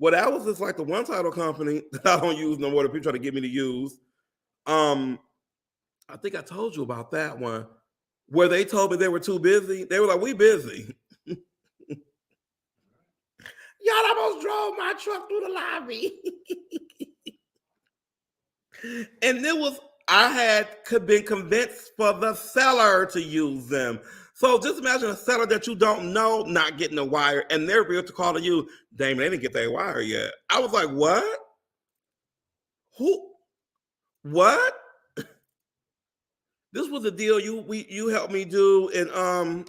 That was just like the one title company that I don't use no more that people try to get me to use. I think I told you about that one where they told me they were too busy. They were like, "We busy." Y'all almost drove my truck through the lobby. And I had been convinced for the seller to use them. So just imagine a seller that you don't know not getting a wire, and they're real to call to you, "Damon, they didn't get their wire yet." I was like, "What? Who? What?" This was a deal you helped me do, and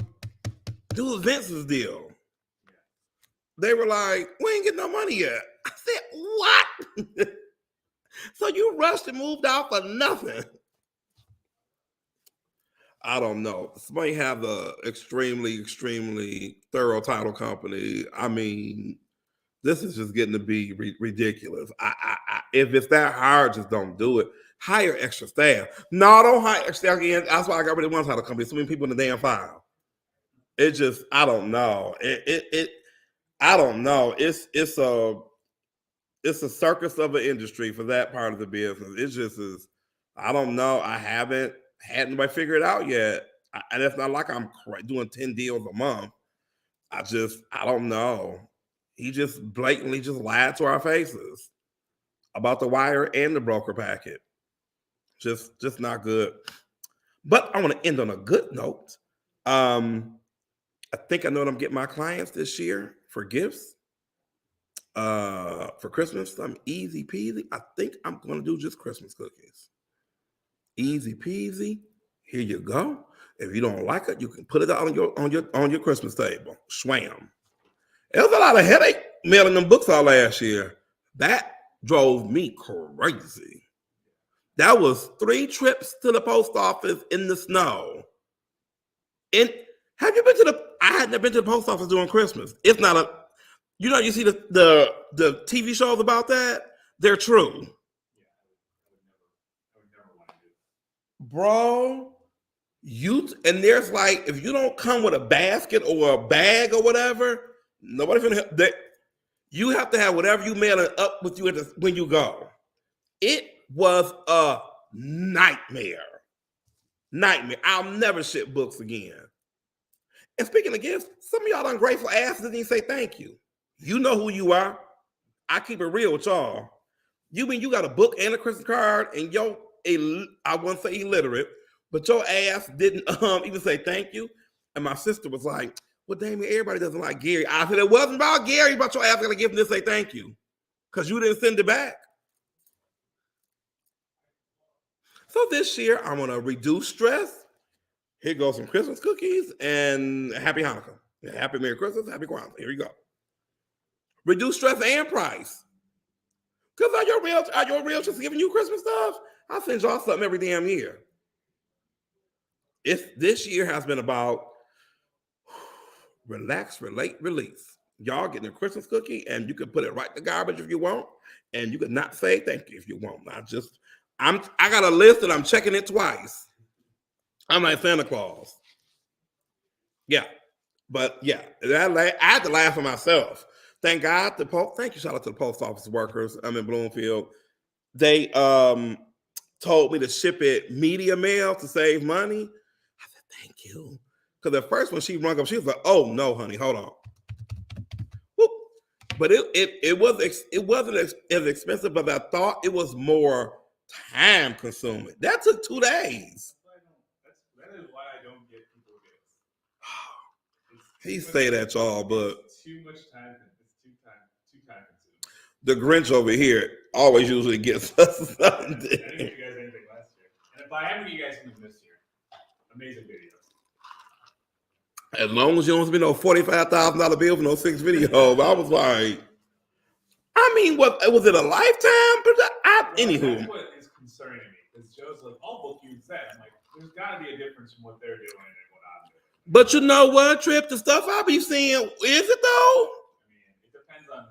do Vince's deal. They were like, "We ain't getting no money yet." I said, "What?" So you rushed and moved out for nothing. I don't know. Somebody have the extremely, extremely thorough title company. I mean, this is just getting to be ridiculous. If it's that hard, just don't do it. Hire extra staff. No, don't hire extra staff again. That's why I got rid of one title company. So many people in the damn file. It just, I don't know. I don't know. It's a circus of an industry for that part of the business. It just is. I don't know. I hadn't nobody figured it out yet. And it's not like I'm doing 10 deals a month. I don't know. He just blatantly just lied to our faces about the wire and the broker packet. Just not good. But I want to end on a good note. I think I know what I'm getting my clients this year for gifts. For Christmas, I'm easy peasy. I think I'm going to do just Christmas cookies. Easy peasy. Here you go. If you don't like it, you can put it on your Christmas table. Swam. It was a lot of headache mailing them books out last year. That drove me crazy. That was 3 trips to the post office in the snow. And have you been to I hadn't been to the post office during Christmas. It's not a, you see the TV shows about that? They're true. Bro, and there's like, if you don't come with a basket or a bag or whatever, nobody's gonna help. You have to have whatever you mailing up with you when you go. It was a nightmare. I'll never ship books again. And speaking of gifts, some of y'all ungrateful asses didn't even say thank you. You know who you are. I keep it real with y'all. You mean you got a book and a Christmas card, and I wouldn't say illiterate, but your ass didn't even say thank you. And my sister was like, well, Damien, everybody doesn't like Gary. I said, it wasn't about Gary, but your ass got to give him to say thank you because you didn't send it back. So this year, I'm going to reduce stress. Here goes some Christmas cookies and happy Hanukkah. Happy Merry Christmas, happy Kwanzaa. Here you go. Reduce stress and price. Because are your realtors giving you Christmas stuff? I send y'all something every damn year. This year has been about relax, relate, release. Y'all getting a Christmas cookie, and you can put it right in the garbage if you want, and you can not say thank you if you want. I got a list and I'm checking it twice. I'm like Santa Claus. Yeah. But yeah, I had to laugh at myself. Thank God thank you, shout out to the post office workers. I'm in Bloomfield. They told me to ship it media mail to save money. I said, thank you. Because at first when she rung up, she was like, oh no, honey, hold on. Whoop. But it wasn't as expensive as I thought. It was more time consuming. That took 2 days. That is why I don't get people gifts. He say that, y'all, but too much time. It's too time consuming. The Grinch over here always usually gets us something. I didn't give you guys anything last year, and if I haven't given you guys something this year, amazing videos. As long as you don't spend no $45,000 bill for no 6 videos, I was like, I mean, was it a lifetime? Anywho, that's what is concerning me because Joe's like, I'll book you instead. I'm like, there's got to be a difference from what they're doing and what I'm doing. But you know what, Trip? The stuff I be seeing, is it though? I mean, it depends on.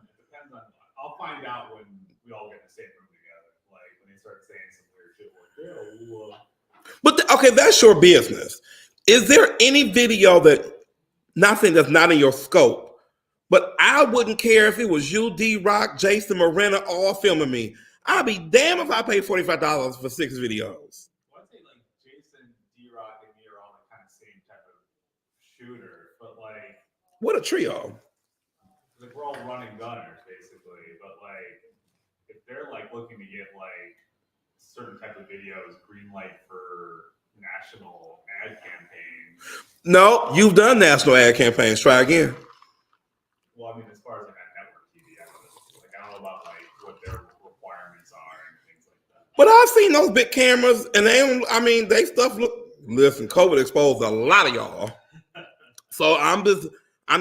I'll find out when we all get in the same room together. Like when they start saying some weird shit like, But okay, that's your business. Is there any video nothing that's not in your scope? But I wouldn't care if it was you, D-Rock, Jason Morena, all filming me. I'd be damned if I paid $45 for 6 videos. Well, I'd say like Jason, D-Rock, and me are all the kind of same type of shooter, but like what a trio. Like we're all running gunners basically, but like if they're like looking to get like certain type of videos, green light for national ad campaigns. No, you've done national ad campaigns. Try again. Well, I mean, as far as like on network TV, I don't know about like what their requirements are and things like that. But I've seen those big cameras, and they stuff look. Listen, COVID exposed a lot of y'all. So I'm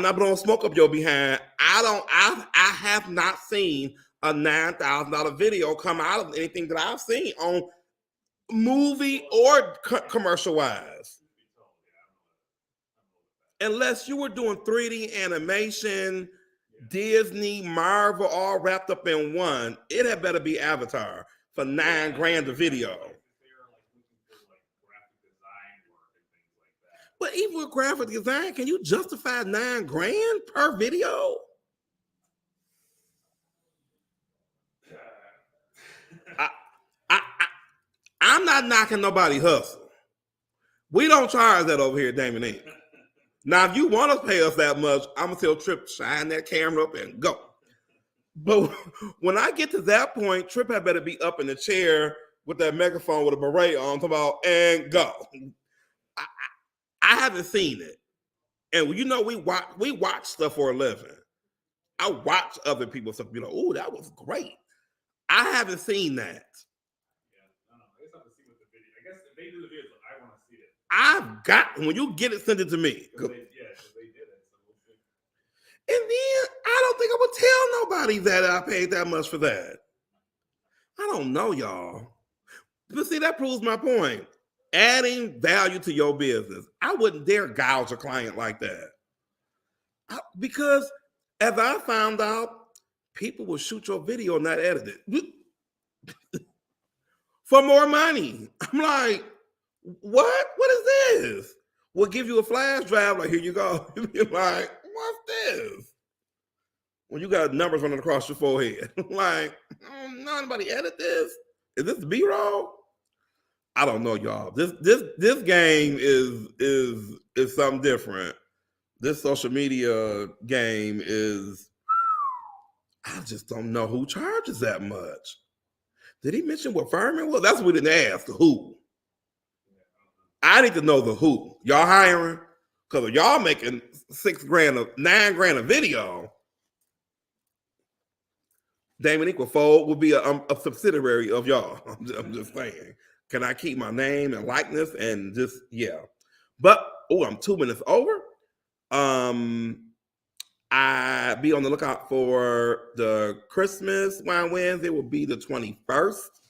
not blowing smoke up your behind. I have not seen a $9,000 video come out of anything that I've seen on movie or commercial wise. Unless you were doing 3D animation, Disney, Marvel, all wrapped up in one, it had better be Avatar for $9,000 a video. But even with graphic design, can you justify $9,000 per video? I'm not knocking nobody's hustle, We don't charge that over here at Damon Inc. Now, if you want to pay us that much, I'm gonna tell Trip, shine that camera up and go. But when I get to that point, Trip had better be up in the chair with that megaphone with a beret on, talking about and go. I haven't seen it, and you know we watch stuff for a living. I watch other people's stuff. Be like, oh, that was great. I haven't seen that. Yeah, I don't know. I guess I have to see what the video. I guess if they do the video, I want to see it. I've got when you get it, send it to me. Because they did it. So we'll see. And then I don't think I would tell nobody that I paid that much for that. I don't know, y'all. But see, that proves my point. Adding value to your business. I wouldn't dare gouge a client like that. Because as I found out, people will shoot your video and not edit it for more money. I'm like, what? What is this? We'll give you a flash drive, like, here you go. You're like, what's this? When you got numbers running across your forehead. Like, no, anybody edit this? Is this B-roll? I don't know, y'all. This game is something different. This social media game is, I just don't know who charges that much. Did he mention what firm it was? That's what we didn't ask. Who? I need to know the who. Y'all hiring? Because if y'all making $9,000 a video, Damon Equal Fold would be a subsidiary of y'all. I'm just saying. Can I keep my name and likeness and just, yeah. But, I'm 2 minutes over. I be on the lookout for the Christmas Wine Wednesday. Will be the 21st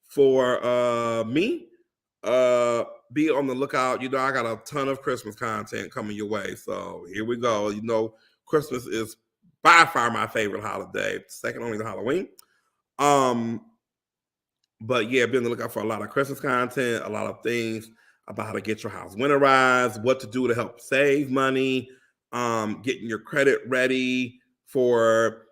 for me. Be on the lookout. You know, I got a ton of Christmas content coming your way. So here we go. You know, Christmas is by far my favorite holiday, second only to Halloween. But yeah, be on the lookout for a lot of Christmas content, a lot of things about how to get your house winterized, what to do to help save money, getting your credit ready for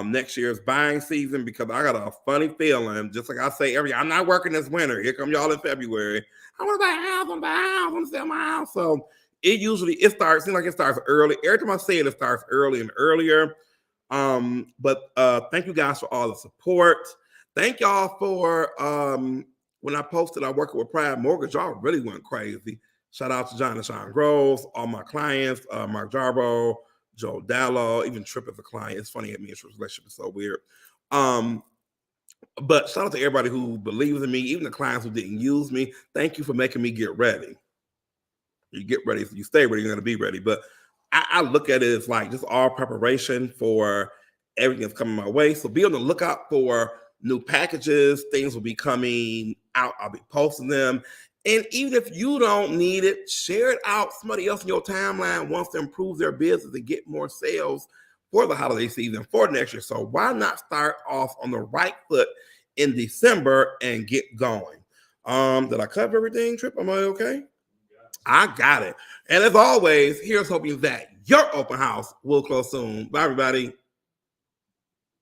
next year's buying season, because I got a funny feeling, just like I say every year, I'm not working this winter. Here come y'all in February. I want to buy a house, I want to sell my house. So it seems like it starts early. Every time I say it starts early and earlier. But thank you guys for all the support. Thank y'all for when I posted I working with Pride Mortgage, y'all really went crazy. Shout out to John and Sean Groves, all my clients, Mark Jarbo, Joe Dallo, even Trip as a client. It's funny, me and Trip's relationship is so weird. But shout out to everybody who believes in me, even the clients who didn't use me. Thank you for making me get ready. You get ready, you stay ready, you're gonna be ready. But I look at it as like just all preparation for everything that's coming my way. So be on the lookout for new packages. Things will be coming out. I'll be posting them. And even if you don't need it, share it out. Somebody else in your timeline wants to improve their business and get more sales for the holiday season for next year. So why not start off on the right foot in December and get going? Did I cover everything, Trip? Am I okay? I got it. And as always, here's hoping that your open house will close soon. Bye, everybody.